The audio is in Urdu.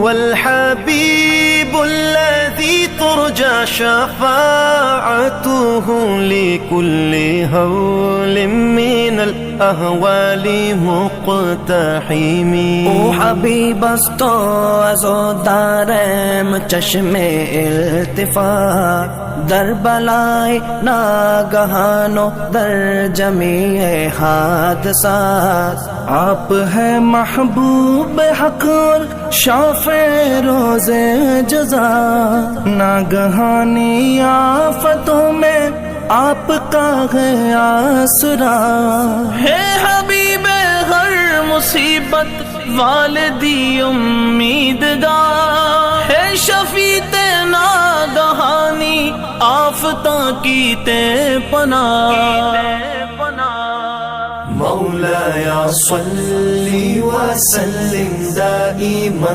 هو الحبيب الذي ترجى شفاعته لكل هول من الأهوال مقتحم. او حبیب است تو از و دارم چشم التفات، در بلای ناگہان و در جمیع حادثات. آپ ہے محبوب حق اور شافع روز جزا، ناگہانی آفتوں میں آپ کا ہے آسرا. ہے حبیب ہر مصیبت والدی امیدگار، ہے شفیع ناگہانی آفتاں کی تے پناہ. مولاي صل وسلم دائما